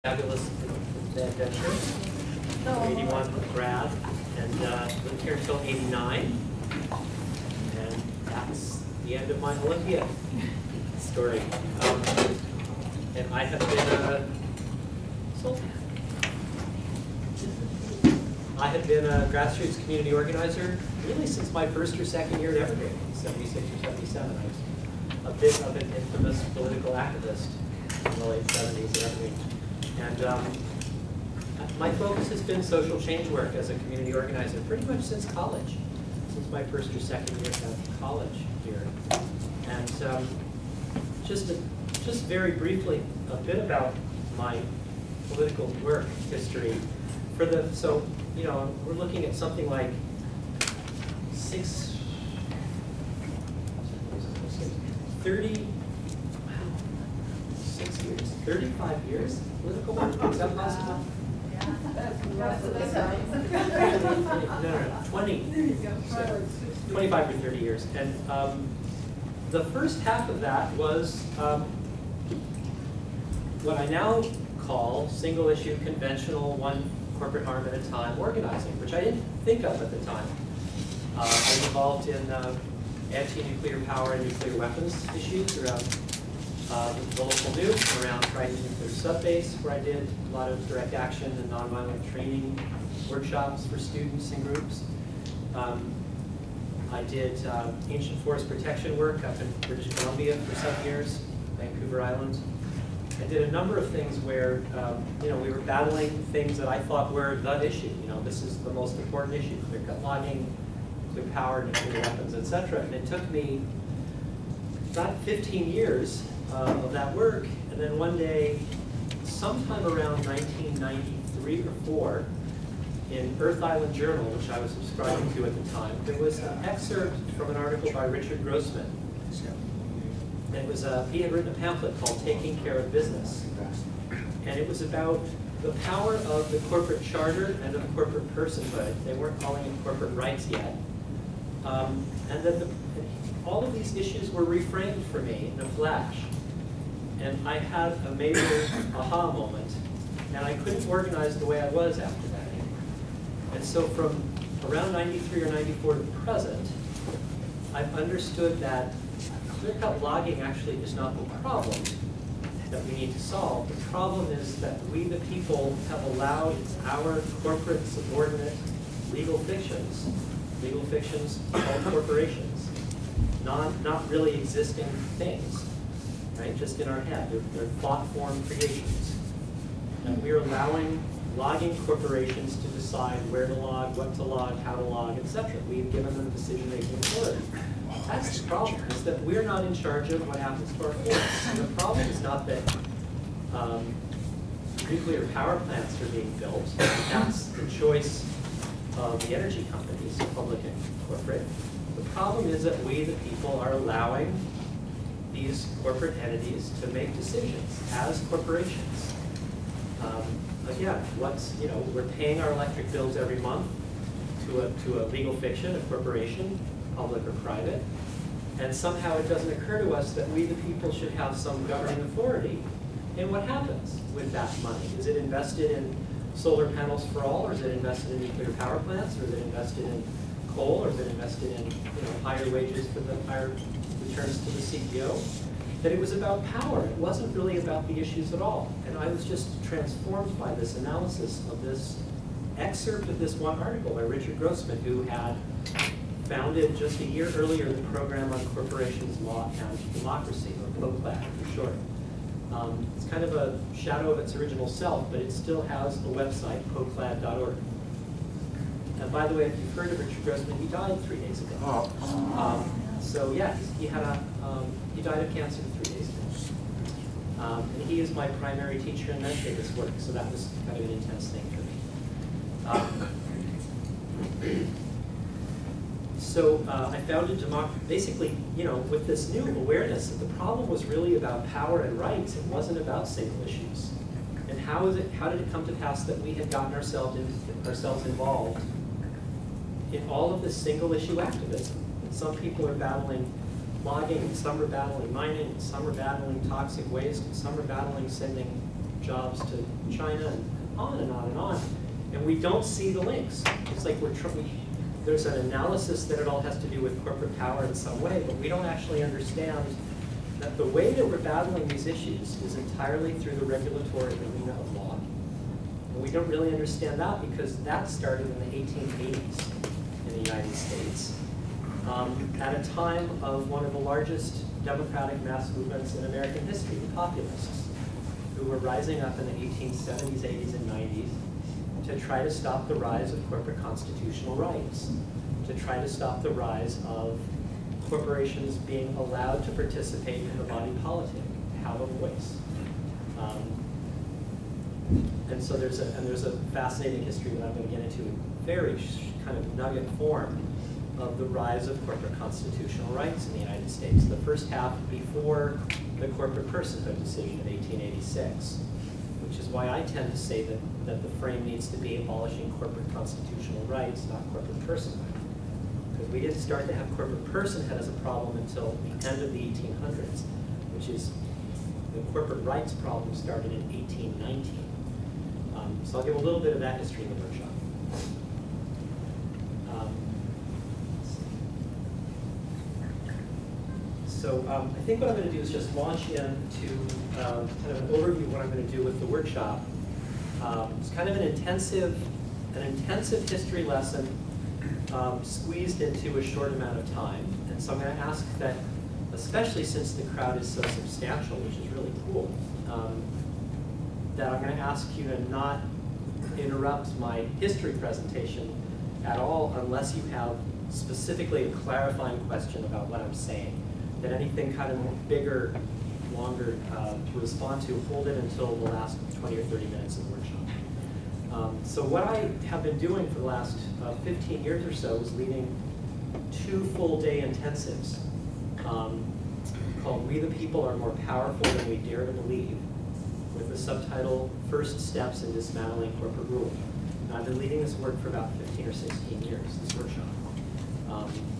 Fabulous adventure. 81 with Brad, and lived here until 89. And that's the end of my Olympia story. And I have been a grassroots community organizer really since my first or second year at Evergreen, 76 or 77. I was a bit of an infamous political activist in the late 70s at Evergreen. And my focus has been social change work as a community organizer pretty much since college, since my first or second year at college here. And just very briefly, a bit about my political work history. So, you know, we're looking at something like 35 years political work? Is that possible? No, 20. 25 or 30 years. And the first half of that was what I now call single-issue, conventional, one corporate arm at a time organizing, which I didn't think of at the time. I was involved in anti-nuclear power and nuclear weapons issues around the local news, around Trident Nuclear Subbase, where I did a lot of direct action and nonviolent training workshops for students and groups. I did ancient forest protection work up in British Columbia for some years, Vancouver Island. I did a number of things where you know, we were battling things that I thought were the issue. You know, this is the most important issue: clear-cut logging, nuclear power, nuclear weapons, etc. And it took me about 15 years of that work, and then one day, sometime around 1993 or 4, in Earth Island Journal, which I was subscribing to at the time, there was an excerpt from an article by Richard Grossman. It was he had written a pamphlet called "Taking Care of Business," and it was about the power of the corporate charter and of corporate personhood. They weren't calling it corporate rights yet, and that all of these issues were reframed for me in a flash. And I had a major aha moment, and I couldn't organize the way I was after that. And so from around 93 or 94 to the present, I've understood that clear-cut logging actually is not the problem that we need to solve. The problem is that we, the people, have allowed our corporate subordinate legal fictions called corporations, not really existing things, right? Just in our head. They're thought form creations. And we're allowing logging corporations to decide where to log, what to log, how to log, etc. We've given them decision-making authority. That's the problem, is that we're not in charge of what happens to our forests. The problem is not that nuclear power plants are being built. That's the choice of the energy companies, public and corporate. The problem is that we, the people, are allowing these corporate entities to make decisions as corporations. Again, we're paying our electric bills every month to a legal fiction, a corporation, public or private, and somehow it doesn't occur to us that we, the people, should have some governing authority in what happens with that money. Is it invested in solar panels for all, or is it invested in nuclear power plants, or is it invested in coal, or is it invested in higher wages for the higher returns to the CEO? That it was about power. It wasn't really about the issues at all. And I was just transformed by this analysis of this excerpt of this one article by Richard Grossman, who had founded just a year earlier the Program on Corporations, Law, and Democracy, or POCLAD for short. It's kind of a shadow of its original self, but it still has a website, poclad.org. And by the way, if you've heard of Richard Grossman, he died 3 days ago. So yeah, he died of cancer 3 days ago. And he is my primary teacher and mentor in this work, so that was kind of an intense thing for me. So I founded Democracy, basically, with this new awareness that the problem was really about power and rights. It wasn't about single issues. And how did it come to pass that we had gotten ourselves involved in all of this single issue activism? And some people are battling logging, and some are battling mining, and some are battling toxic waste, and some are battling sending jobs to China, and on and on and on. And we don't see the links. It's like there's an analysis that it all has to do with corporate power in some way, but we don't actually understand that the way that we're battling these issues is entirely through the regulatory arena of law. And we don't really understand that because that started in the 1880s in the United States, at a time of one of the largest democratic mass movements in American history, the populists, who were rising up in the 1870s, 80s, and 90s to try to stop the rise of corporate constitutional rights, to try to stop the rise of corporations being allowed to participate in the body politic, have a voice. And so there's a fascinating history that I'm going to get into in very kind of nugget form of the rise of corporate constitutional rights in the United States. The first half before the corporate personhood decision of 1886, which is why I tend to say that the frame needs to be abolishing corporate constitutional rights, not corporate personhood. Because we didn't start to have corporate personhood as a problem until the end of the 1800s, which is the corporate rights problem started in 1819. So I'll give a little bit of that history in the workshop. So I think what I'm going to do is just launch into kind of an overview of what I'm going to do with the workshop. It's kind of an intensive history lesson squeezed into a short amount of time. And so I'm going to ask that, especially since the crowd is so substantial, which is really cool, that I'm going to ask you to not interrupt my history presentation at all unless you have specifically a clarifying question about what I'm saying. That anything kind of bigger, longer to respond to, hold it until the last 20 or 30 minutes of the workshop. So what I have been doing for the last 15 years or so is leading 2 full-day intensives called We the People Are More Powerful Than We Dare to Believe, with the subtitle, First Steps in Dismantling Corporate Rule. And I've been leading this work for about 15 or 16 years, this workshop.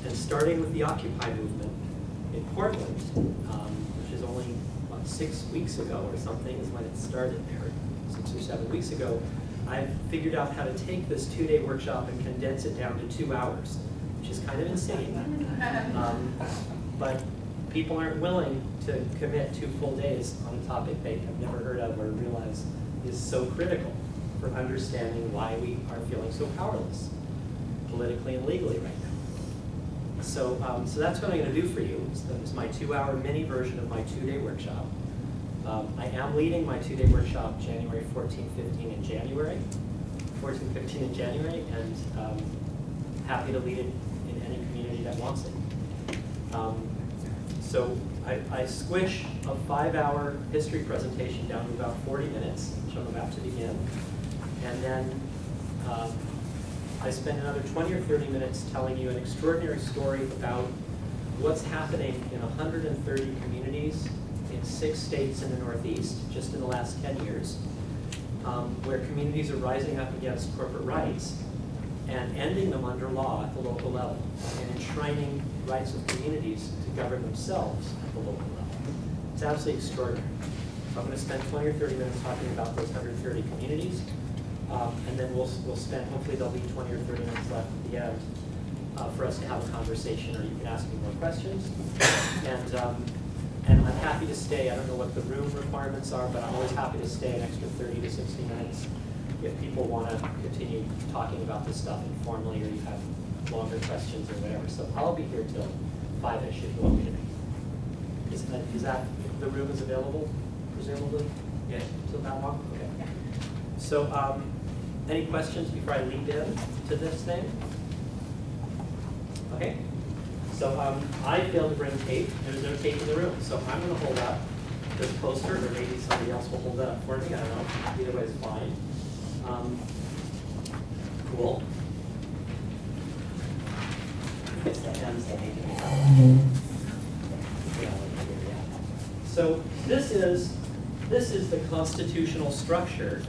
And starting with the Occupy movement in Portland, which is only, what, 6 weeks ago or something is when it started there, 6 or 7 weeks ago, I've figured out how to take this 2-day workshop and condense it down to 2 hours, which is kind of insane. But people aren't willing to commit 2 full days on a topic they have never heard of or realize is so critical for understanding why we are feeling so powerless, politically and legally right now. So that's what I'm going to do for you. It's my 2-hour mini version of my 2-day workshop. I am leading my 2-day workshop January 14, 15 in January, 14, 15 in January, and happy to lead it in any community that wants it. So I squish a 5-hour history presentation down to about 40 minutes, which I'm about to begin. And then I spend another 20 or 30 minutes telling you an extraordinary story about what's happening in 130 communities in 6 states in the Northeast, just in the last 10 years, where communities are rising up against corporate rights and ending them under law at the local level, and enshrining rights of communities to govern themselves at the local level. It's absolutely extraordinary. So I'm going to spend 20 or 30 minutes talking about those 130 communities, and then we'll spend, hopefully there'll be 20 or 30 minutes left at the end for us to have a conversation, or you can ask me more questions. And I'm happy to stay. I don't know what the room requirements are, but I'm always happy to stay an extra 30 to 60 minutes if people want to continue talking about this stuff informally, or you have longer questions or whatever. So I'll be here till 5-ish if you want me to be. Is that, the room is available, presumably? Yeah, till that long? Okay. Yeah. So any questions before I lead in to this thing? Okay. So I failed to bring tape. There's no tape in the room. So I'm going to hold up this poster, or maybe somebody else will hold that up for me. I don't know. Either way is fine. Cool. It's the ends that make it happen. So this is the constitutional structure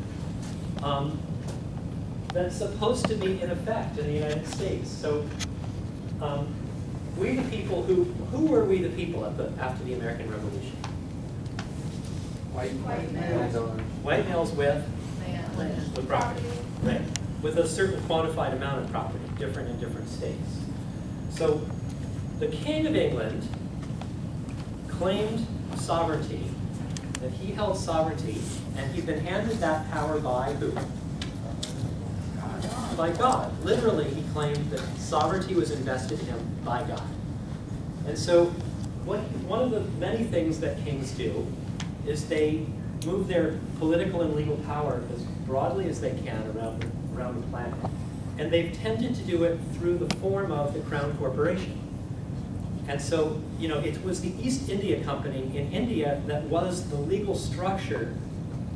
that's supposed to be in effect in the United States. So we the people, who were we the people after the American Revolution? White males. White males with Land. property, right? With a certain quantified amount of property, different in different states. So the King of England claimed sovereignty, that he held sovereignty, and he'd been handed that power by who? By God. Literally, he claimed that sovereignty was invested in him by God. And so one of the many things that kings do is they move their political and legal power as broadly as they can around the planet. And they've tended to do it through the form of the Crown Corporation. And so, you know, it was the East India Company in India that was the legal structure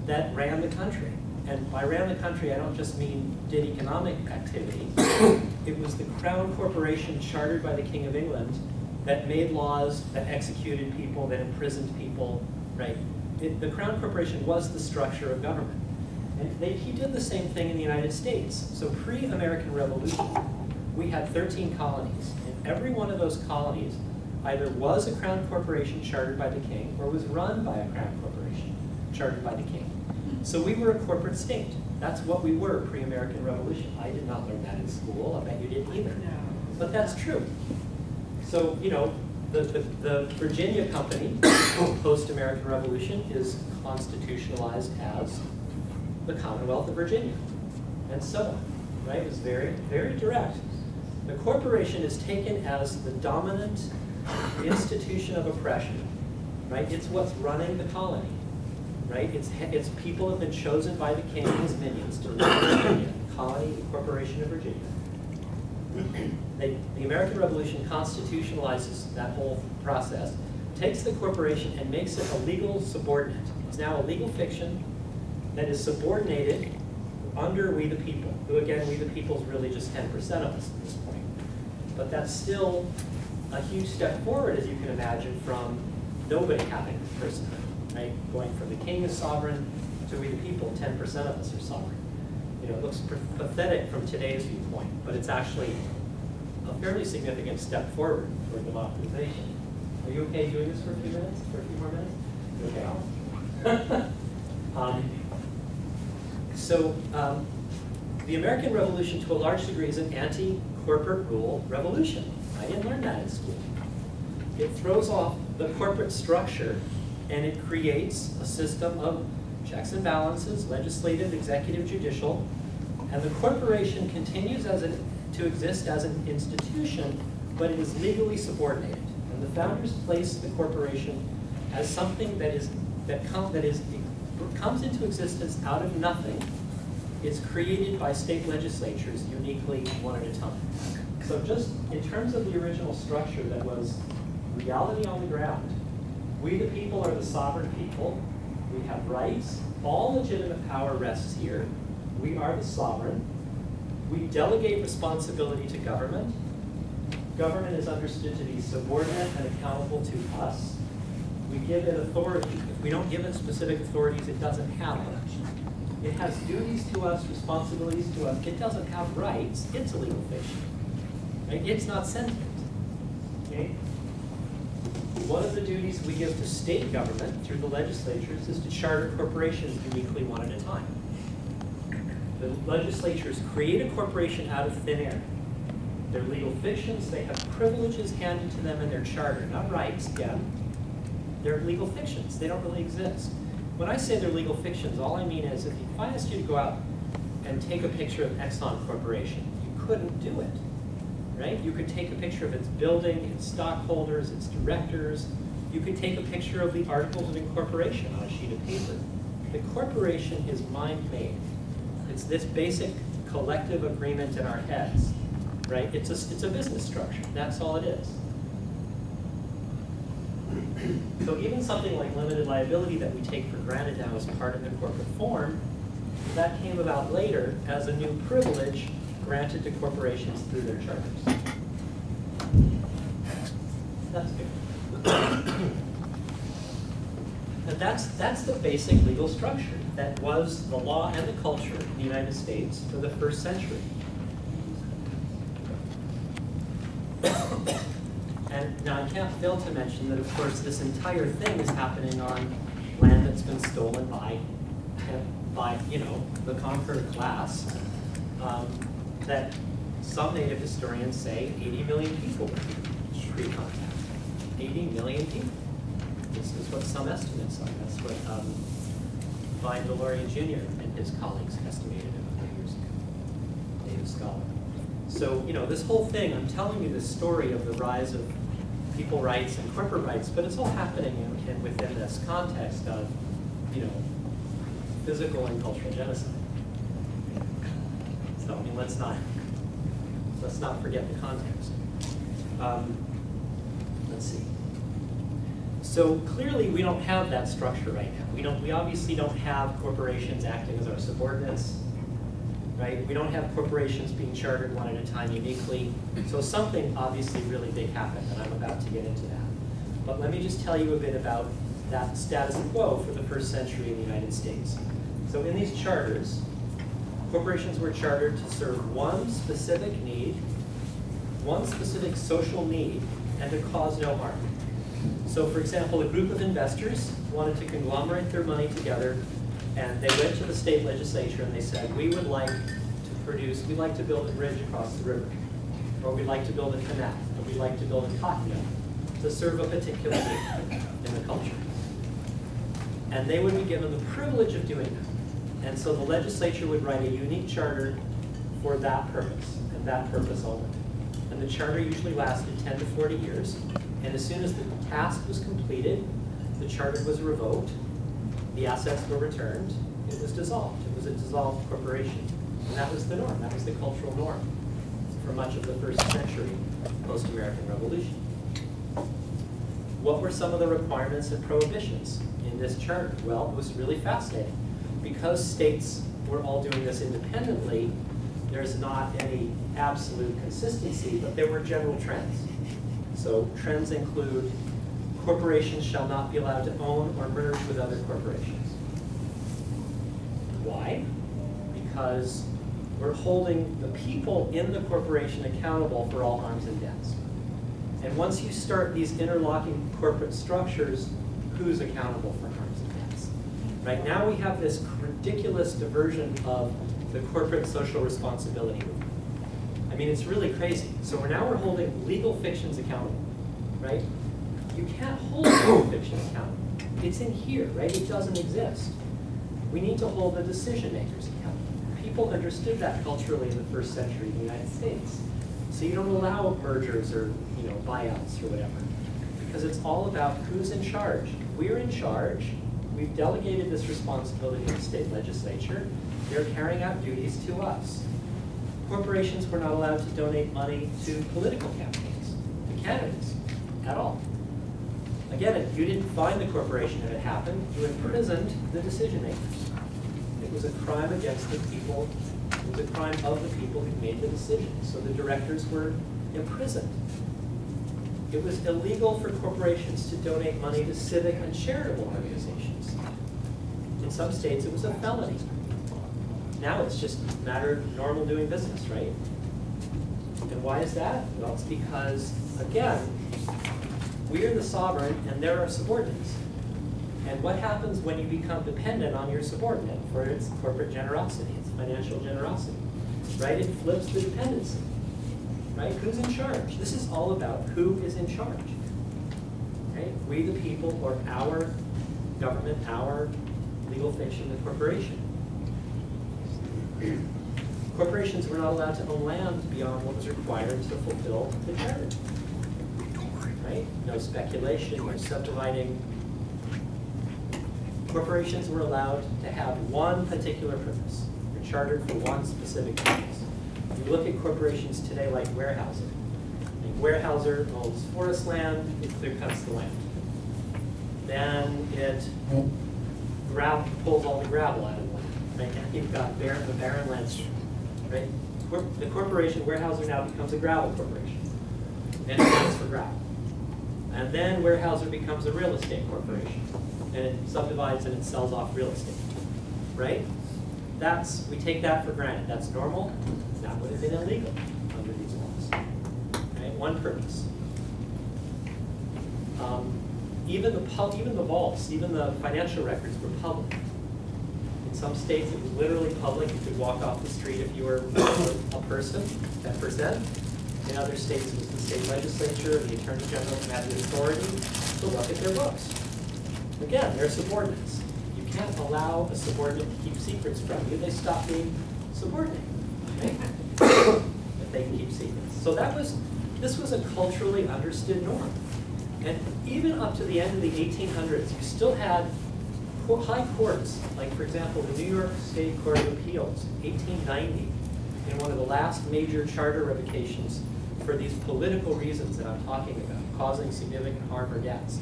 that ran the country. And by ran the country, I don't just mean did economic activity. It was the Crown Corporation chartered by the King of England that made laws, that executed people, that imprisoned people, right? The Crown Corporation was the structure of government. And he did the same thing in the United States. So pre-American Revolution, we had 13 colonies. And every one of those colonies either was a Crown Corporation chartered by the King or was run by a Crown Corporation chartered by the King. So we were a corporate state. That's what we were pre-American Revolution. I did not learn that in school. I bet you didn't either. But that's true. So, you know, the Virginia Company, post-American Revolution, is constitutionalized as the Commonwealth of Virginia, and so on, right? It was very, very direct. The corporation is taken as the dominant institution of oppression, right? It's what's running the colony, right? It's people have been chosen by the king and his minions to run Virginia, the colony, the corporation of Virginia. The American Revolution constitutionalizes that whole process, takes the corporation and makes it a legal subordinate. It's now a legal fiction that is subordinated under we the people, who again, we the people is really just 10% of us at this point. But that's still a huge step forward, as you can imagine, from nobody having personhood, right? Going from the king is sovereign to we the people, 10% of us are sovereign. You know, it looks pathetic from today's viewpoint, but it's actually a fairly significant step forward for democratization. Are you okay doing this for a few minutes, for a few more minutes? Okay. The American Revolution, to a large degree, is an anti-corporate rule revolution. I didn't learn that in school. It throws off the corporate structure, and it creates a system of checks and balances, legislative, executive, judicial, and the corporation continues to exist as an institution, but it is legally subordinated. And the founders placed the corporation as something that comes into existence out of nothing. It's created by state legislatures uniquely, one at a time. So just in terms of the original structure that was reality on the ground, we the people are the sovereign people. We have rights. All legitimate power rests here. We are the sovereign. We delegate responsibility to government. Government is understood to be subordinate and accountable to us. We give it authority. If we don't give it specific authorities, it doesn't have it. It has duties to us, responsibilities to us. It doesn't have rights. It's a legal fiction. Right? It's not sentient. Okay? One of the duties we give to state government through the legislatures is to charter corporations uniquely one at a time. The legislatures create a corporation out of thin air. They're legal fictions. They have privileges handed to them in their charter, not rights, yeah. They're legal fictions. They don't really exist. When I say they're legal fictions, all I mean is if I asked you to go out and take a picture of Exxon Corporation, you couldn't do it, right? You could take a picture of its building, its stockholders, its directors. You could take a picture of the articles of incorporation on a sheet of paper. The corporation is mind-made. It's this basic collective agreement in our heads, right? It's a business structure. That's all it is. So even something like limited liability that we take for granted now as part of the corporate form, that came about later as a new privilege granted to corporations through their charters. That's good. And that's the basic legal structure that was the law and the culture in the United States for the first century. And now I can't fail to mention that, of course, this entire thing is happening on land that that's been stolen by you know, the conquered class, that some native historians say 80 million people were pre-contact. 80 million people. This is what some estimates are. That's what Vine Deloria Jr. and his colleagues estimated a couple years ago, native scholar. So, you know, this whole thing, I'm telling you the story of the rise of people rights and corporate rights, but it's all happening within this context of, you know, physical and cultural genocide. So, I mean, let's not forget the context. Let's see. So clearly, we don't have that structure right now. We obviously don't have corporations acting as our subordinates, right? We don't have corporations being chartered one at a time uniquely. So something obviously really big happened, and I'm about to get into that. But let me just tell you a bit about that status quo for the first century in the United States. So in these charters, corporations were chartered to serve one specific need, one specific social need, and to cause no harm. So for example, a group of investors wanted to conglomerate their money together, and they went to the state legislature and they said, we would like we'd like to build a bridge across the river, or we'd like to build a canal, or we'd like to build a cotton mill to serve a particular need in the culture. And they would be given the privilege of doing that. And so the legislature would write a unique charter for that purpose, and that purpose only. And the charter usually lasted 10 to 40 years. And as soon as the task was completed, the charter was revoked, the assets were returned, it was dissolved. It was a dissolved corporation. And that was the norm. That was the cultural norm for much of the first century post-American Revolution. What were some of the requirements and prohibitions in this charter? Well, it was really fascinating. Because states were all doing this independently, there's not any absolute consistency, but there were general trends. So trends include corporations shall not be allowed to own or merge with other corporations. Why? Because we're holding the people in the corporation accountable for all harms and debts. And once you start these interlocking corporate structures, who's accountable for harms and debts? Right now we have this ridiculous diversion of the corporate social responsibility movement. I mean, it's really crazy. So we're holding legal fictions accountable, right? You can't hold legal fiction accountable. It's in here, right? It doesn't exist. We need to hold the decision makers accountable. People understood that culturally in the first century in the United States. So you don't allow mergers or buyouts or whatever, because it's all about who's in charge. We're in charge. We've delegated this responsibility to the state legislature. They're carrying out duties to us. Corporations were not allowed to donate money to political campaigns, to candidates, at all. Again, you didn't find the corporation if it happened. You imprisoned the decision makers. It was a crime against the people. It was a crime of the people who made the decisions. So the directors were imprisoned. It was illegal for corporations to donate money to civic and charitable organizations. In some states, it was a felony. Now it's just a matter of normal doing business, right? And why is that? Well, it's because, again, we are the sovereign and they're our subordinates. And what happens when you become dependent on your subordinate for its corporate generosity, its financial generosity, right? It flips the dependency, right? Who's in charge? This is all about who is in charge, right? We the people, or our government, our legal fiction, the corporation. Corporations were not allowed to own land beyond what was required to fulfill the charter, right? No speculation, no subdividing. Corporations were allowed to have one particular purpose. They're chartered for one specific purpose. You look at corporations today like Weyerhaeuser. Weyerhaeuser owns forest land, it clear cuts the land. Then it pulls all the gravel out of the land. Right now you've got the barren landscape. Right? The corporation, Weyerhaeuser, now becomes a gravel corporation. And it stands for gravel. And then Weyerhaeuser becomes a real estate corporation. And it subdivides and it sells off real estate. Right? We take that for granted. That's normal. That would have been illegal under these laws. Right? One purpose. Even the vaults, even the financial records were public. In some states, it was literally public. You could walk off the street if you were a person, 10%. In other states, it was the state legislature, the attorney general who had the authority to look at their books. Again, they're subordinates. You can't allow a subordinate to keep secrets from you. They stop being subordinate, right? If they can keep secrets. So this was a culturally understood norm. And even up to the end of the 1800s, you still had high courts, like for example, the New York State Court of Appeals, 1890, in one of the last major charter revocations for these political reasons that I'm talking about, causing significant harm or deaths.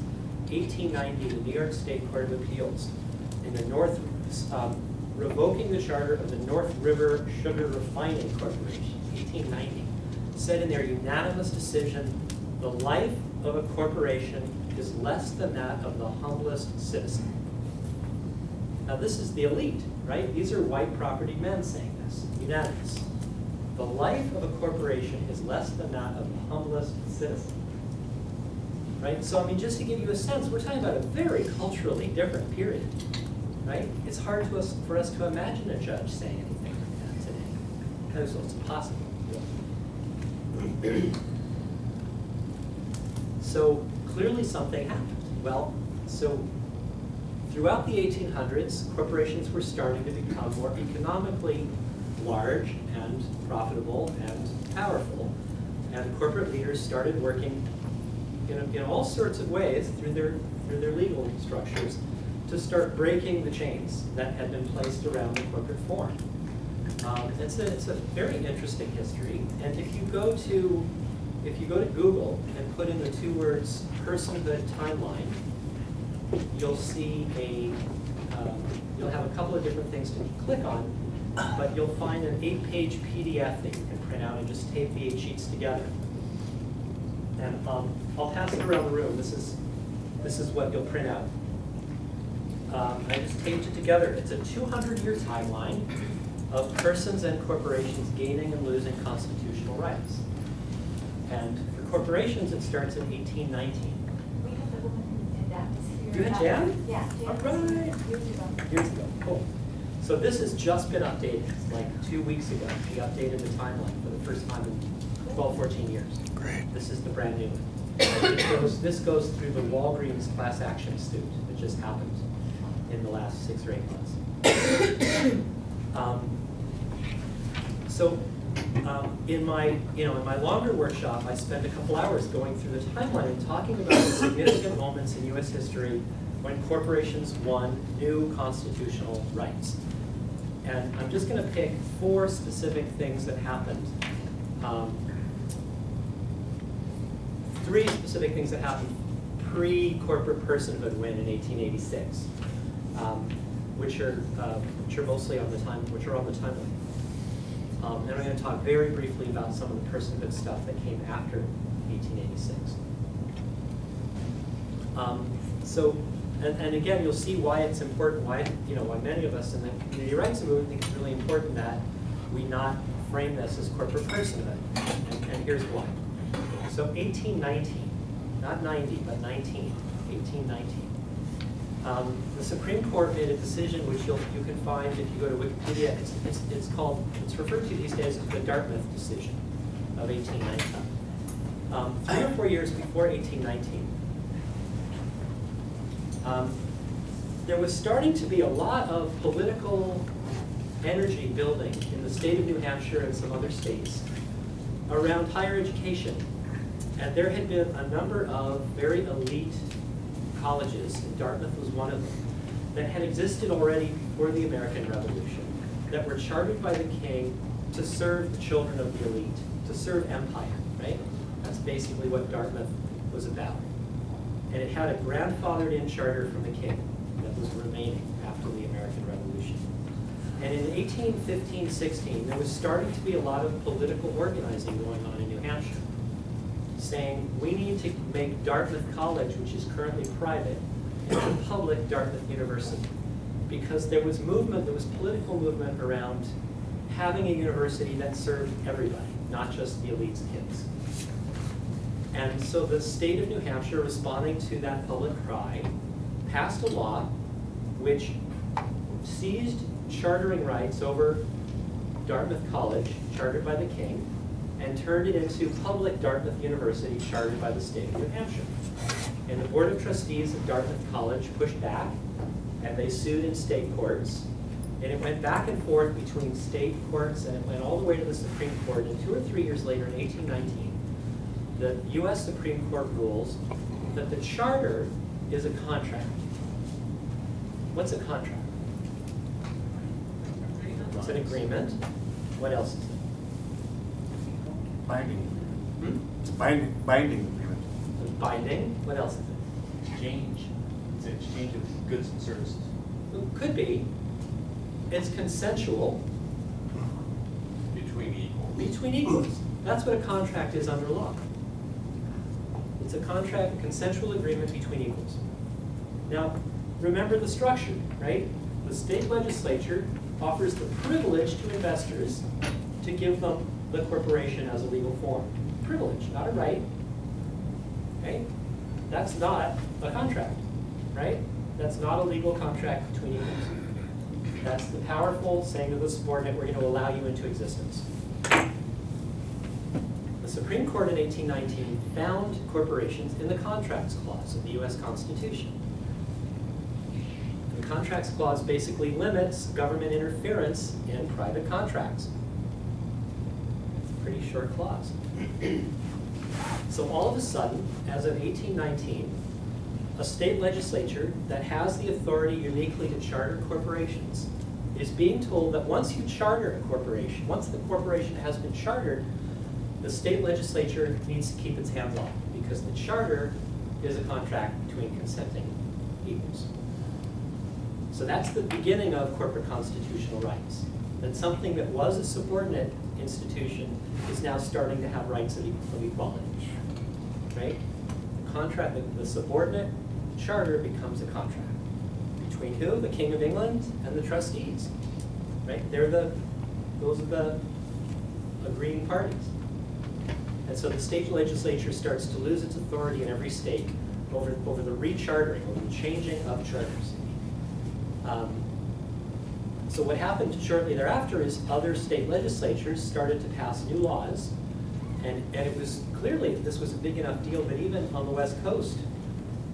1890, the New York State Court of Appeals, in the revoking the charter of the North River Sugar Refining Corporation, 1890, said in their unanimous decision, the life of a corporation is less than that of the humblest citizen. Now this is the elite, right? These are white property men saying this, unanimous. The life of a corporation is less than that of the humblest citizen. Right? So I mean, just to give you a sense, we're talking about a very culturally different period. Right? It's hard for us to imagine a judge saying anything like that today. Because it's impossible. So clearly something happened. Well, so throughout the 1800s, corporations were starting to become more economically large and profitable and powerful. And corporate leaders started working in all sorts of ways through their legal structures to start breaking the chains that had been placed around the corporate form. It's a very interesting history. And if you go to Google and put in the two words personhood timeline, you'll see you'll have a couple of different things to click on, but you'll find an 8-page PDF that you can print out and just tape the 8 sheets together. And I'll pass it around the room. This is what you'll print out. I just taped it together. It's a 200-year timeline of persons and corporations gaining and losing constitutional rights. And for corporations, it starts in 1819. We had the woman in that was here. You had Jan? Yeah, Jan. All right. Years ago. Cool. So this has just been updated. Like 2 weeks ago, she updated the timeline for the first time in 12, 14 years. Great. This is the brand new one. This goes through the Walgreens class action suit that just happened in the last 6 or 8 months. In my longer workshop, I spend a couple hours going through the timeline and talking about the significant moments in U.S. history when corporations won new constitutional rights. And I'm just going to pick 4 specific things that happened. 3 specific things that happened pre-corporate personhood win in 1886, which are mostly on the timeline. And I'm going to talk very briefly about some of the personhood stuff that came after 1886. And again, you'll see why it's important, why many of us in the community rights movement think it's really important that we not frame this as corporate personhood. And here's why. So 1819, not 90, but 1819. The Supreme Court made a decision which you can find if you go to Wikipedia. It's referred to these days as the Dartmouth decision of 1819. 3 or 4 years before 1819, there was starting to be a lot of political energy building in the state of New Hampshire and some other states around higher education. And there had been a number of very elite colleges, and Dartmouth was one of them, that had existed already before the American Revolution, that were chartered by the king to serve the children of the elite, to serve empire, right? That's basically what Dartmouth was about. And it had a grandfathered-in charter from the king that was remaining after the American Revolution. And in 1815-16, there was starting to be a lot of political organizing going on in New Hampshire, saying we need to make Dartmouth College, which is currently private, into a public Dartmouth University. Because there was political movement around having a university that served everybody, not just the elite's kids. And so the state of New Hampshire, responding to that public cry, passed a law which seized chartering rights over Dartmouth College, chartered by the King, and turned it into public Dartmouth University, chartered by the state of New Hampshire. And the Board of Trustees of Dartmouth College pushed back, and they sued in state courts. And it went back and forth between state courts, and it went all the way to the Supreme Court. And 2 or 3 years later, in 1819, the US Supreme Court rules that the charter is a contract. What's a contract? It's an agreement. What else is it? Binding. Hmm? It's a binding agreement. It's binding. What else is it? Exchange. It's an exchange of goods and services. It could be. It's consensual. Between equals. Between equals. That's what a contract is under law. It's a contract, a consensual agreement between equals. Now, remember the structure, right? The state legislature offers the privilege to investors to give them the corporation as a legal form. Privilege, not a right. Okay? That's not a contract, right? That's not a legal contract between equals. That's the powerful saying to the subordinate, we're going to allow you into existence. The Supreme Court in 1819 found corporations in the Contracts Clause of the US Constitution. The Contracts Clause basically limits government interference in private contracts. It's a pretty short clause. So all of a sudden, as of 1819, a state legislature that has the authority uniquely to charter corporations is being told that once you charter a corporation, once the corporation has been chartered, the state legislature needs to keep its hands off because the charter is a contract between consenting equals. So that's the beginning of corporate constitutional rights. That something that was a subordinate institution is now starting to have rights of equality, right? The contract, the subordinate charter becomes a contract. Between who? The King of England and the trustees, right? Those are the agreeing parties. And so the state legislature starts to lose its authority in every state over the rechartering, over the changing of charters. So what happened shortly thereafter is other state legislatures started to pass new laws, and it was clearly that this was a big enough deal that even on the West Coast,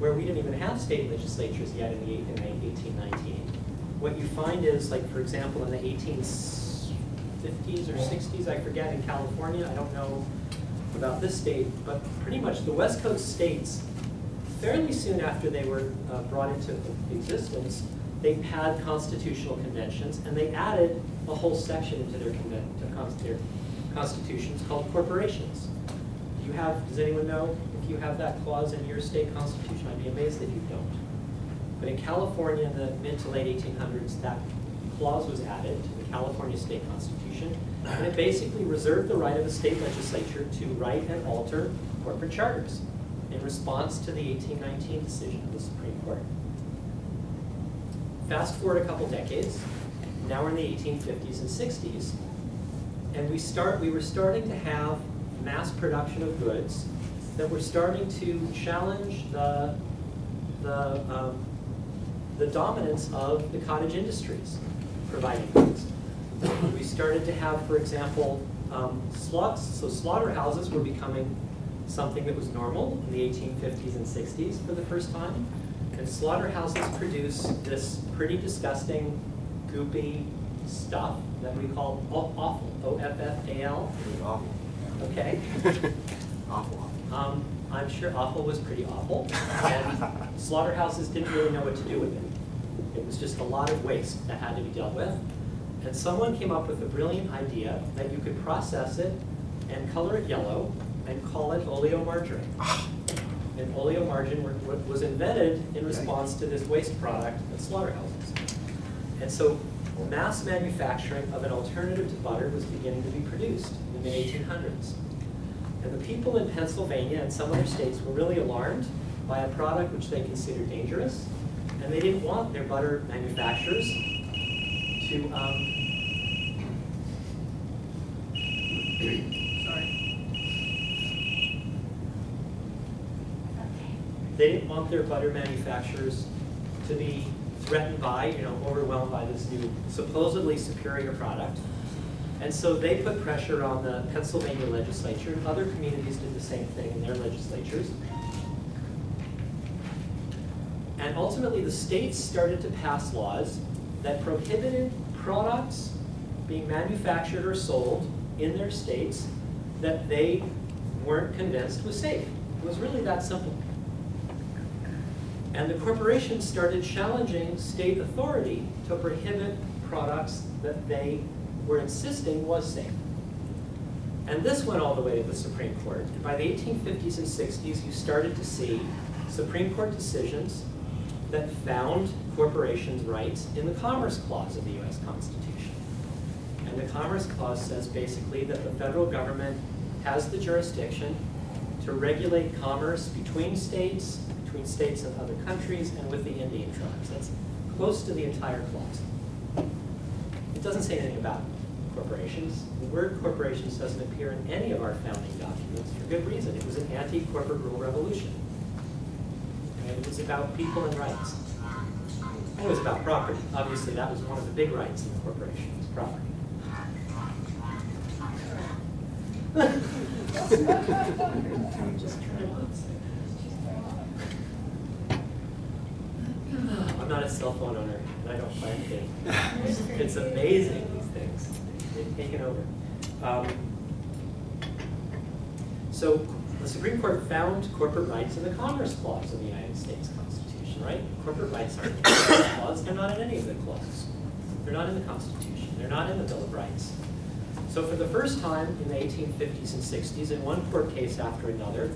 where we didn't even have state legislatures yet in 1819, what you find is, like, for example, in the 1850s or 60s, I forget, in California, I don't know about this state, but pretty much the West Coast states, fairly soon after they were brought into existence, they had constitutional conventions, and they added a whole section into their constitutions called corporations. Does anyone know if you have that clause in your state constitution? I'd be amazed if you don't. But in California in the mid to late 1800s, that clause was added to the California state constitution, and it basically reserved the right of the state legislature to write and alter corporate charters in response to the 1819 decision of the Supreme Court. Fast forward a couple decades, now we're in the 1850s and 60s, and we were starting to have mass production of goods that were starting to challenge the dominance of the cottage industries providing goods. We started to have, for example, slaughterhouses were becoming something that was normal in the 1850s and 60s for the first time. And slaughterhouses produce this pretty disgusting, goopy stuff that we call offal, O-F-F-A-L. Awful. Okay. Awful. I'm sure offal was pretty awful, and slaughterhouses didn't really know what to do with it. It was just a lot of waste that had to be dealt with. And someone came up with a brilliant idea that you could process it and color it yellow and call it oleomargarine. And oleomargarine was invented in response to this waste product at slaughterhouses. And so mass manufacturing of an alternative to butter was beginning to be produced in the mid-1800s. And the people in Pennsylvania and some other states were really alarmed by a product which they considered dangerous, and they didn't want their butter manufacturers to They didn't want their butter manufacturers to be threatened by, overwhelmed by this new supposedly superior product. And so they put pressure on the Pennsylvania legislature, and other communities did the same thing in their legislatures. And ultimately, the states started to pass laws that prohibited products being manufactured or sold in their states that they weren't convinced was safe. It was really that simple. And the corporations started challenging state authority to prohibit products that they were insisting was safe. And this went all the way to the Supreme Court. And by the 1850s and 60s, you started to see Supreme Court decisions that found corporations' rights in the Commerce Clause of the US Constitution. And the Commerce Clause says basically that the federal government has the jurisdiction to regulate commerce between states and other countries, and with the Indian tribes. That's close to the entire clause. It doesn't say anything about corporations. The word corporations doesn't appear in any of our founding documents for good reason. It was an anti-corporate rule revolution. And it was about people and rights. And it was about property. Obviously, that was one of the big rights in the corporation, was property. I'm not a cell phone owner, and I don't plan to. It's amazing, these things. They've taken over. So the Supreme Court found corporate rights in the Commerce Clause of the United States Constitution, right? Corporate rights aren't in the Commerce Clause. They're not in any of the clauses. They're not in the Constitution. They're not in the Bill of Rights. So for the first time in the 1850s and 60s, in one court case after another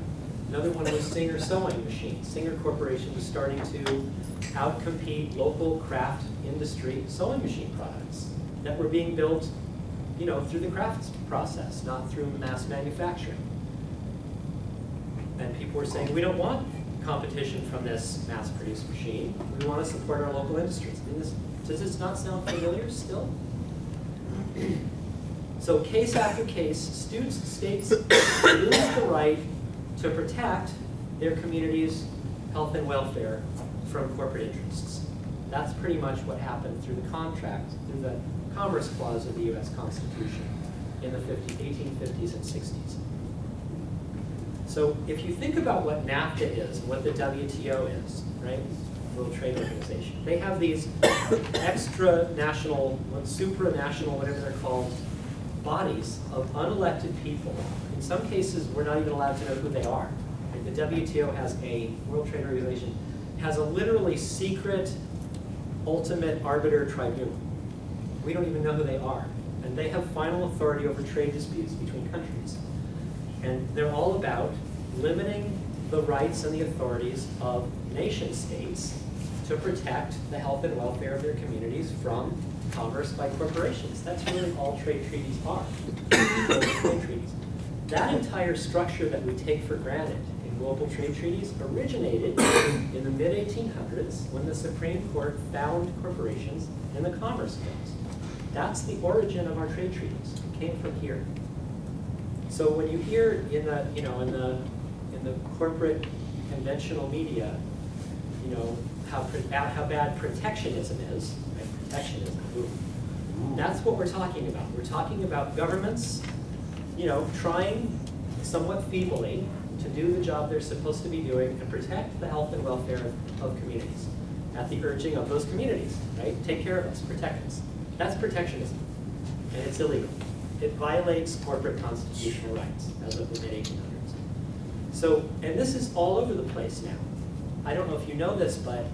one was Singer Sewing Machines. Singer Corporation was starting to outcompete local craft industry sewing machine products that were being built, through the crafts process, not through mass manufacturing. And people were saying, we don't want competition from this mass-produced machine. We want to support our local industries. Does this not sound familiar still? So case after case, states lose the right to protect their community's health and welfare from corporate interests. That's pretty much what happened through the Commerce Clause of the US Constitution in the 1850s and 60s. So if you think about what NAFTA is, what the WTO is, right? World Trade Organization, they have these extra-national, supranational, whatever they're called, bodies of unelected people. In some cases, we're not even allowed to know who they are. Like the WTO has World Trade Organization has a literally secret, ultimate arbiter tribunal. We don't even know who they are. And they have final authority over trade disputes between countries. And they're all about limiting the rights and the authorities of nation states to protect the health and welfare of their communities from commerce by corporations. That's really all trade treaties are. Trade treaties. That entire structure that we take for granted in global trade treaties originated in the mid-1800s when the Supreme Court found corporations in the Commerce Clause. That's the origin of our trade treaties. It came from here. So when you hear in the corporate conventional media, how bad protectionism is, right? Protectionism. Ooh. That's what we're talking about. We're talking about governments, trying somewhat feebly to do the job they're supposed to be doing and protect the health and welfare of communities at the urging of those communities, right? Take care of us, protect us. That's protectionism, and it's illegal. It violates corporate constitutional rights as of the mid-1800s. So, and this is all over the place now. I don't know if you know this, but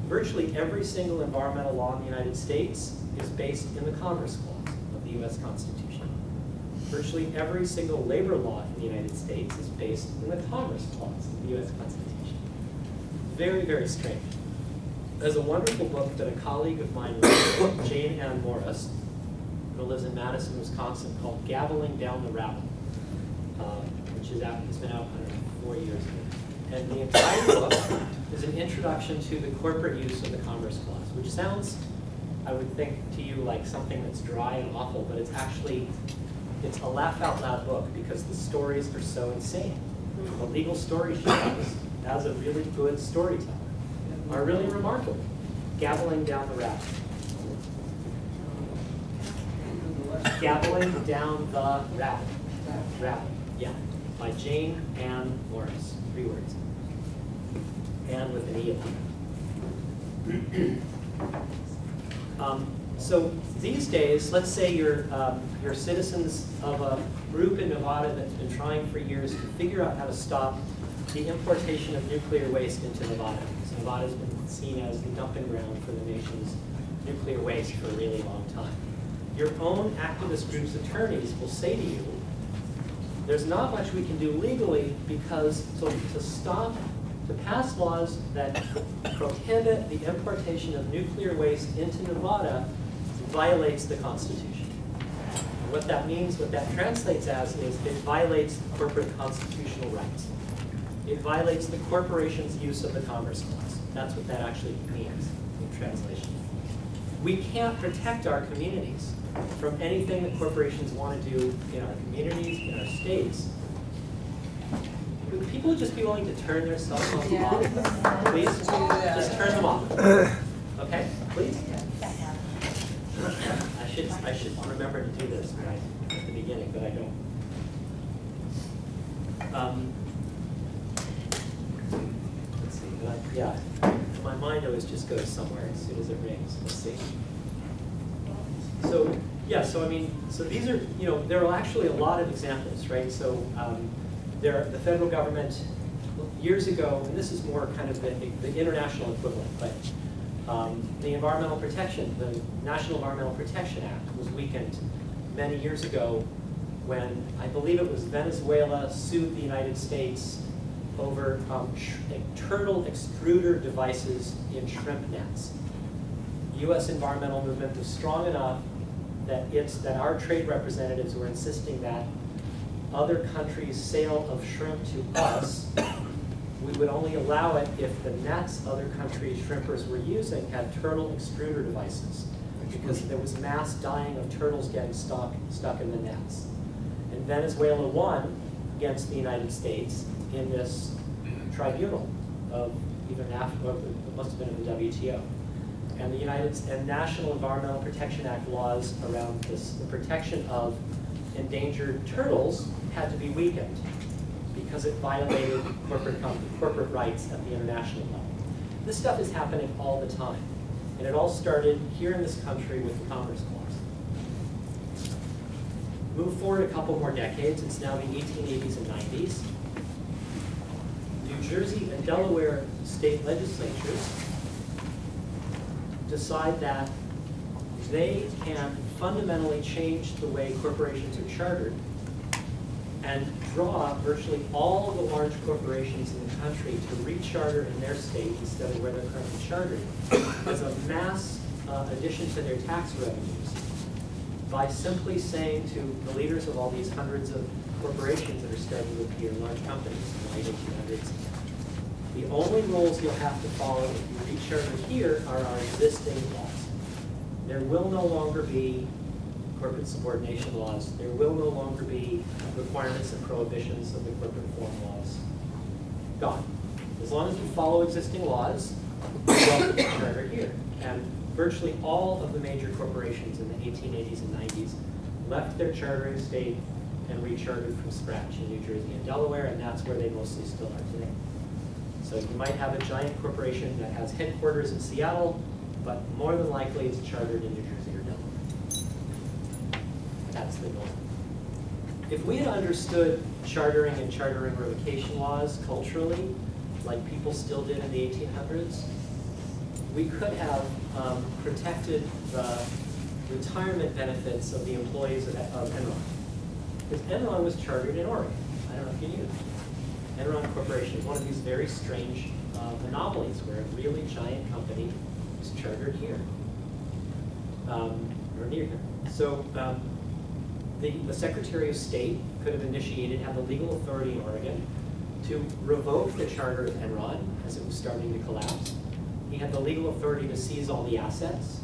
virtually every single environmental law in the United States is based in the Commerce Clause of the US Constitution. Virtually every single labor law in the United States is based in the Commerce Clause of the US Constitution. Very, very strange. There's a wonderful book that a colleague of mine wrote, Jane Ann Morris, who lives in Madison, Wisconsin, called Gaveling Down the Rabble, which is out, it's been out, 4 years ago. And the entire book is an introduction to the corporate use of the Commerce Clause, which sounds, I would think to you, like something that's dry and awful, but it's a laugh out loud book because the stories are so insane. the legal story she tells as a really good storyteller are really remarkable. Gabbling Down the Rabbit. Gabbling Down the Rabbit. Rabbit, yeah. By Jane Ann Lawrence. 3 words. Ann with an E at the end. So these days, let's say you're citizens of a group in Nevada that's been trying for years to figure out how to stop the importation of nuclear waste into Nevada. So Nevada's been seen as the dumping ground for the nation's nuclear waste for a really long time. Your own activist group's attorneys will say to you, there's not much we can do legally because to pass laws that prohibit the importation of nuclear waste into Nevada violates the Constitution. And what that means, what that translates as, is it violates corporate constitutional rights. It violates the corporation's use of the Commerce Clause. That's what that actually means in translation. We can't protect our communities from anything that corporations want to do in our communities, in our states. Would people just be willing to turn their cell phones off? Please, just turn them off. Okay, please? I should remember to do this right at the beginning, but I don't. Let's see, yeah. My mind always just goes somewhere as soon as it rings. Let's see. So, yeah, so these are, there are actually a lot of examples, right? So the federal government, years ago, and this is more kind of the international equivalent, but the National Environmental Protection Act was weakened many years ago when I believe it was Venezuela sued the United States over turtle extruder devices in shrimp nets. The U.S. environmental movement was strong enough that our trade representatives were insisting that other countries' sale of shrimp to us, we would only allow it if the nets other countries' shrimpers were using had turtle extruder devices, because there was mass dying of turtles getting stuck in the nets. And Venezuela won against the United States in this tribunal of even after, it must have been in the WTO. And the National Environmental Protection Act laws around the protection of endangered turtles had to be weakened because it violated corporate rights at the international level. This stuff is happening all the time. And it all started here in this country with the Commerce Clause. Move forward a couple more decades, it's now the 1880s and 90s. New Jersey and Delaware state legislatures decide that they can fundamentally change the way corporations are chartered and draw virtually all of the large corporations in the country to recharter in their state instead of where they're currently chartered as a mass addition to their tax revenues by simply saying to the leaders of all these hundreds of corporations that are starting to appear, large companies in the late 1800s, the only rules you'll have to follow if you recharter here are our existing laws. There will no longer be corporate subordination laws. There will no longer be requirements and prohibitions of the corporate form laws. Gone. As long as you follow existing laws, you're welcome to charter here. And virtually all of the major corporations in the 1880s and 90s left their chartering state and rechartered from scratch in New Jersey and Delaware, and that's where they mostly still are today. So you might have a giant corporation that has headquarters in Seattle, but more than likely it's chartered in New Jersey or Delaware. That's the norm. If we had understood chartering and chartering revocation laws culturally, like people still did in the 1800s, we could have protected the retirement benefits of the employees of Enron. Because Enron was chartered in Oregon. I don't know if you knew that. Enron Corporation is one of these very strange anomalies where a really giant company is chartered here, or near here. So the Secretary of State could have have the legal authority in Oregon to revoke the charter of Enron as it was starting to collapse. He had the legal authority to seize all the assets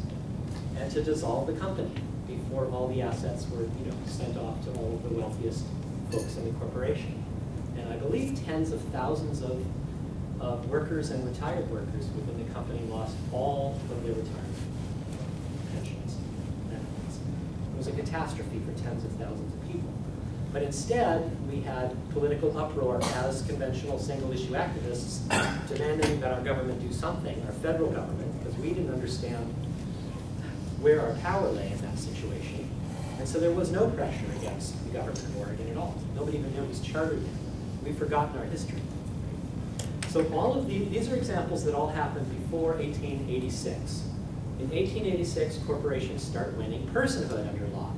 and to dissolve the company before all the assets were sent off to all of the wealthiest folks in the corporation. And I believe tens of thousands of workers and retired workers within the company lost all of their retirement pensions. It was a catastrophe for tens of thousands of people. But instead, we had political uproar as conventional single-issue activists demanding that our government do something, our federal government, because we didn't understand where our power lay in that situation. And so there was no pressure against the government of Oregon at all. Nobody even knew it was chartered yet. We've forgotten our history. So all of these are examples that all happened before 1886. In 1886, corporations start winning personhood under law.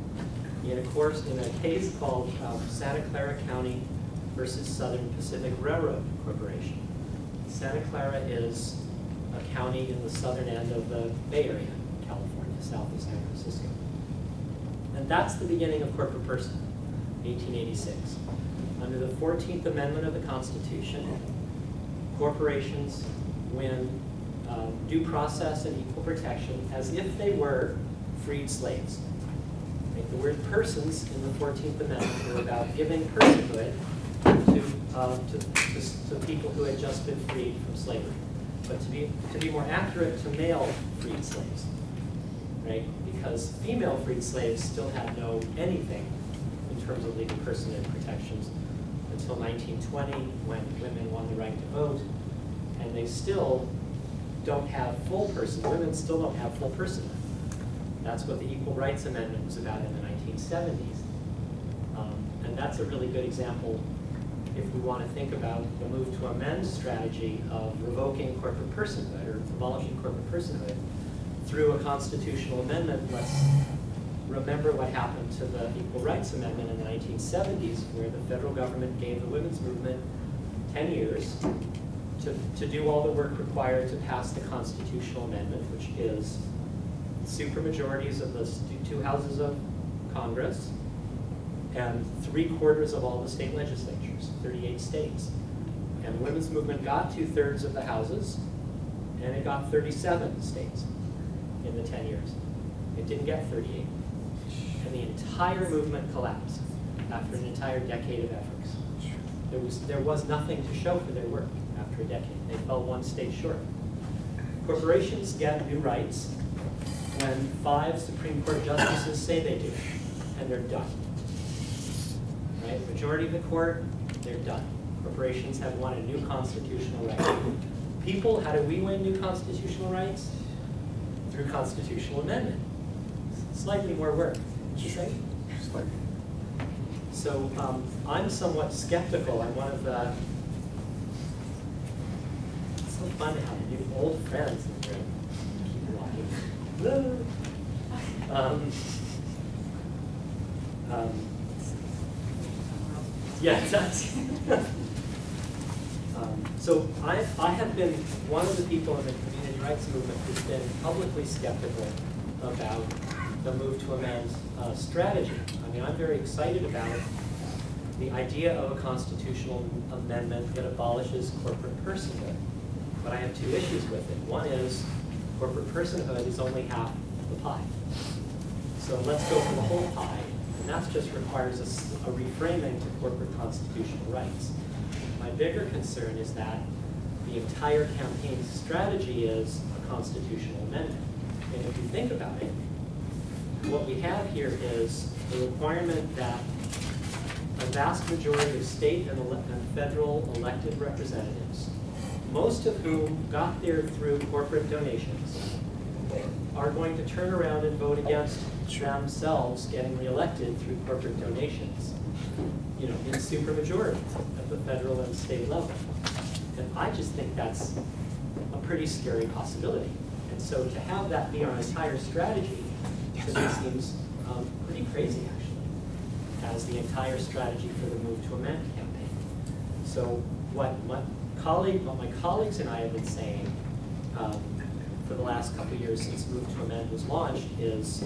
In a case called Santa Clara County versus Southern Pacific Railroad Corporation. Santa Clara is a county in the southern end of the Bay Area, California, south of San Francisco. And that's the beginning of corporate personhood, 1886. Under the 14th Amendment of the Constitution, corporations win due process and equal protection as if they were freed slaves. Right? The word persons in the 14th Amendment were about giving personhood to people who had just been freed from slavery. But to be more accurate, to male freed slaves, right? Because female freed slaves still had no anything in terms of legal personhood protections until 1920, when women won the right to vote, and they still don't have full personhood. Women still don't have full personhood. That's what the Equal Rights Amendment was about in the 1970s. And that's a really good example if we want to think about the move to amend strategy of revoking corporate personhood or abolishing corporate personhood through a constitutional amendment. Let's remember what happened to the Equal Rights Amendment in the 1970s, where the federal government gave the women's movement 10 years to do all the work required to pass the constitutional amendment, which is supermajorities of the two houses of Congress and 3/4 of all the state legislatures, 38 states. And the women's movement got 2/3 of the houses, and it got 37 states in the 10 years. It didn't get 38. And the entire movement collapsed after an entire decade of efforts. There was nothing to show for their work after a decade. They fell one state short. Corporations get new rights when 5 Supreme Court justices say they do, and they're done. Right? Majority of the court, they're done. Corporations have won a new constitutional right. People, how do we win new constitutional rights? Through constitutional amendment. Slightly more work, would you say? Slightly. So I'm somewhat skeptical. I'm one of the, it's so fun to have new old friends in the room. Keep walking. Yeah, that's. So I have been one of the people in the community rights movement who's been publicly skeptical about the move to amend strategy. I mean, I'm very excited about the idea of a constitutional amendment that abolishes corporate personhood. But I have 2 issues with it. One is corporate personhood is only half the pie. So let's go for the whole pie, and that just requires a reframing to corporate constitutional rights. My bigger concern is that the entire campaign's strategy is a constitutional amendment. And if you think about it, what we have here is the requirement that a vast majority of state and federal elected representatives, most of whom got there through corporate donations, are going to turn around and vote against themselves getting reelected through corporate donations, you know, in supermajority at the federal and state level. And I just think that's a pretty scary possibility. And so to have that be our entire strategy to me seems pretty crazy, actually, as the entire strategy for the Move to Amend campaign. So what my colleagues and I have been saying for the last couple of years since Move to Amend was launched is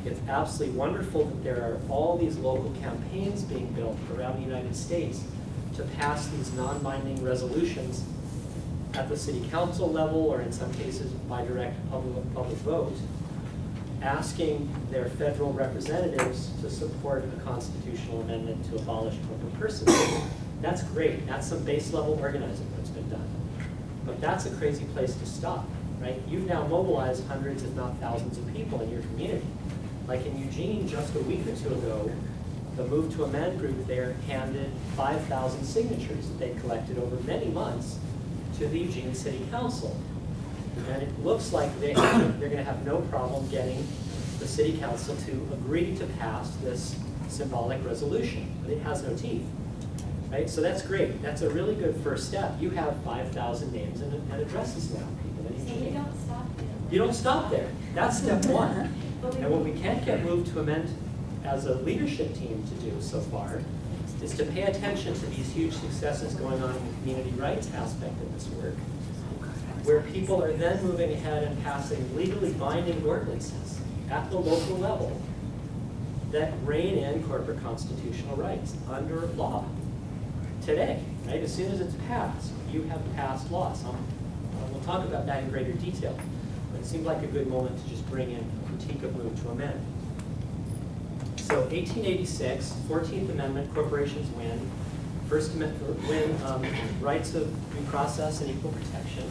it's absolutely wonderful that there are all these local campaigns being built around the United States to pass these non-binding resolutions at the city council level, or in some cases by direct public vote, asking their federal representatives to support a constitutional amendment to abolish corporate personhood. That's great. That's some base level organizing that's been done. But that's a crazy place to stop, right? You've now mobilized hundreds, if not thousands, of people in your community. Like in Eugene, just a week or two ago, the Move to Amend group there handed 5,000 signatures that they collected over many months to the Eugene City Council. And it looks like they're going to have no problem getting the City Council to agree to pass this symbolic resolution, but it has no teeth. Right? So that's great. That's a really good first step. You have 5,000 names and addresses now, people in So Eugene. you don't stop there. You don't stop there. That's step one. But we- And what we can't get Moved to Amend as a leadership team to do so far is to pay attention to these huge successes going on in the community rights aspect of this work, where people are then moving ahead and passing legally binding ordinances at the local level that rein in corporate constitutional rights under law. Today, right? As soon as it's passed, you have passed law. So we'll talk about that in greater detail. But it seemed like a good moment to just bring in a critique of Move to Amend. So 1886, 14th Amendment, corporations win. First Amendment win rights of due process and equal protection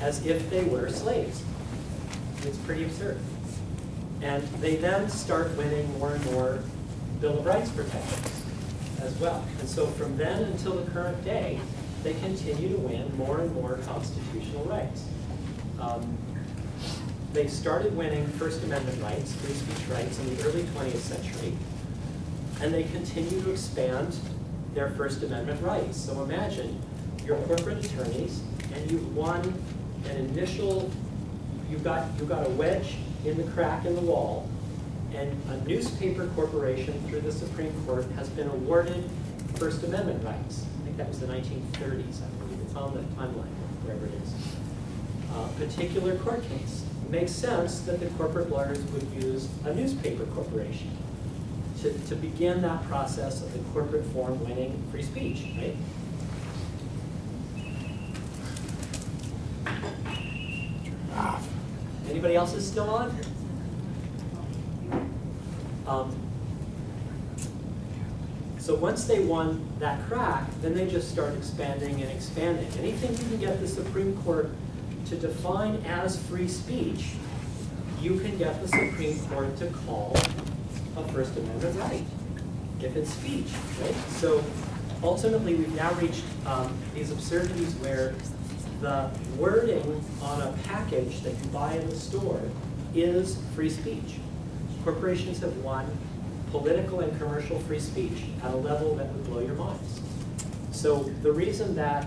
as if they were slaves. It's pretty absurd. And they then start winning more and more Bill of Rights protections as well. And so from then until the current day, they continue to win more and more constitutional rights. They started winning First Amendment rights, free speech rights, in the early 20th century, and they continue to expand their First Amendment rights. So imagine you're corporate attorneys, and you've won an initial, you've got a wedge in the crack in the wall, and a newspaper corporation through the Supreme Court has been awarded First Amendment rights. I think that was the 1930s, I believe. It's on the timeline, wherever it is. Particular court case. It makes sense that the corporate lawyers would use a newspaper corporation to begin that process of the corporate form winning free speech, right? Anybody else is still on? So once they won that crack, then they just start expanding and expanding. Anything you can get the Supreme Court to define as free speech, you can get the Supreme Court to call a First Amendment right, if it's speech, right? So ultimately, we've now reached these absurdities where the wording on a package that you buy in the store is free speech. Corporations have won political and commercial free speech at a level that would blow your minds. So the reason that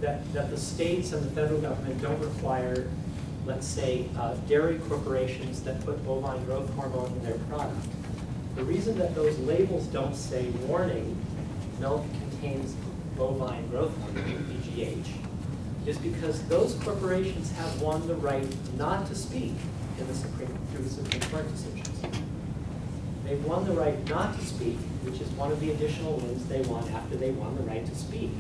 that the states and the federal government don't require, let's say, dairy corporations that put bovine growth hormone in their product, the reason that those labels don't say, warning, milk contains bovine growth hormone, BGH, is because those corporations have won the right not to speak in the through the Supreme Court decisions. They've won the right not to speak, which is one of the additional wins they won after they won the right to speak.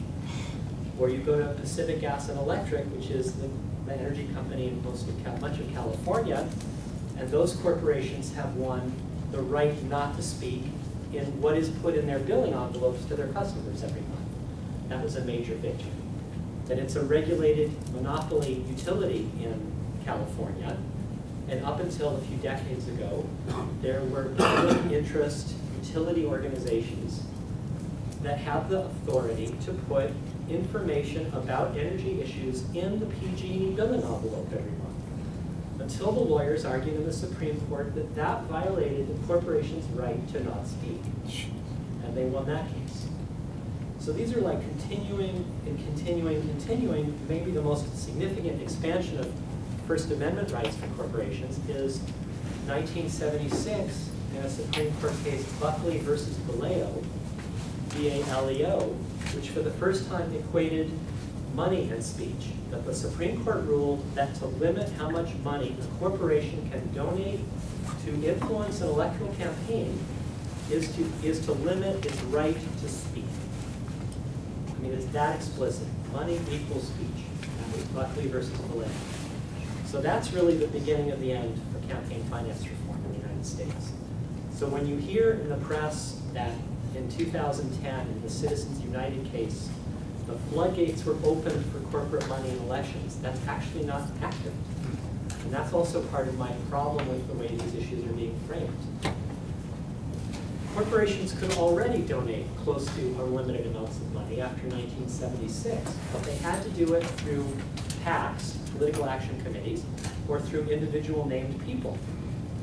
Or you go to Pacific Gas and Electric, which is the energy company in much of California, and those corporations have won the right not to speak in what is put in their billing envelopes to their customers every month. That was a major victory. That it's a regulated monopoly utility in California, and up until a few decades ago, there were public interest utility organizations that have the authority to put information about energy issues in the PG&E billing envelope every month. Until the lawyers argued in the Supreme Court that that violated the corporation's right to not speak. And they won that case. So these are like continuing and continuing and continuing. Maybe the most significant expansion of First Amendment rights for corporations is 1976 in a Supreme Court case, Buckley versus Valeo, B-A-L-E-O, which for the first time equated money and speech. That the Supreme Court ruled that to limit how much money a corporation can donate to influence an electoral campaign is to limit its right to speak. I mean, it's that explicit. Money equals speech. That was Buckley versus Valeo. So that's really the beginning of the end for campaign finance reform in the United States. So when you hear in the press that in 2010, in the Citizens United case, the floodgates were opened for corporate money in elections. That's actually not accurate. And that's also part of my problem with the way these issues are being framed. Corporations could already donate close to unlimited amounts of money after 1976, but they had to do it through PACs, political action committees, or through individual named people.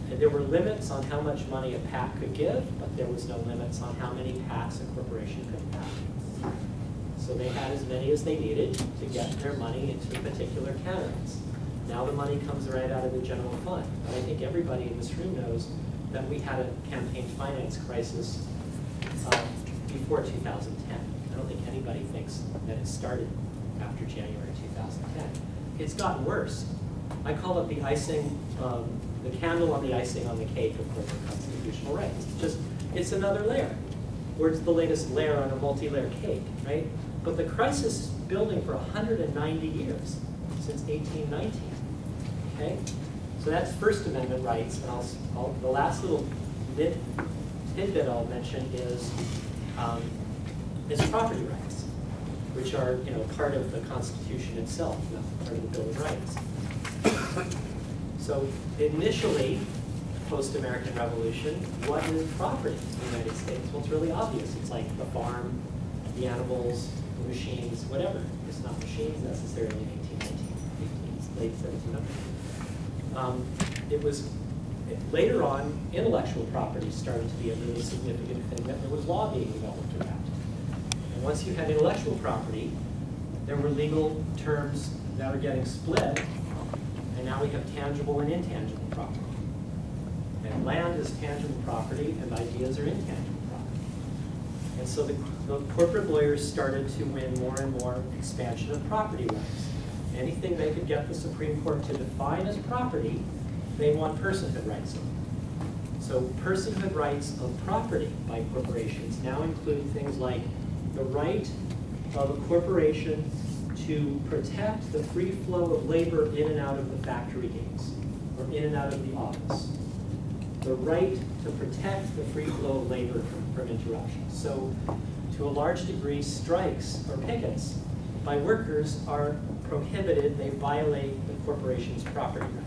And there were limits on how much money a PAC could give, but there was no limits on how many PACs a corporation could have. So they had as many as they needed to get their money into particular candidates. Now the money comes right out of the general fund. But I think everybody in this room knows that we had a campaign finance crisis before 2010. I don't think anybody thinks that it started after January 2010. It's gotten worse. I call it the icing, the candle on the icing on the cake of corporate constitutional rights. It's another layer, or it's the latest layer on a multi-layer cake, right? But the crisis is building for 190 years, since 1819, okay? So that's First Amendment rights, and the last little tidbit I'll mention is property rights, which are part of the Constitution itself, not part of the Bill of Rights. So initially, post-American Revolution, what is property in the United States? Well, it's really obvious. It's like the farm, the animals, the machines, whatever. It's not machines necessarily in 1819, late 1700s. It was later on, intellectual property started to be a really significant thing that there was law being developed around. And once you had intellectual property, there were legal terms that were getting split, and now we have tangible and intangible property. And land is tangible property, and ideas are intangible property. And so the corporate lawyers started to win more and more expansion of property rights. Anything they could get the Supreme Court to define as property, they want personhood rights of. So personhood rights of property by corporations now include things like the right of a corporation to protect the free flow of labor in and out of the factory gates, or in and out of the office. The right to protect the free flow of labor from interruption. So to a large degree, strikes or pickets by workers are prohibited. They violate the corporation's property rights.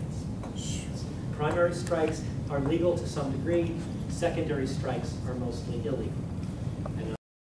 Primary strikes are legal to some degree. Secondary strikes are mostly illegal.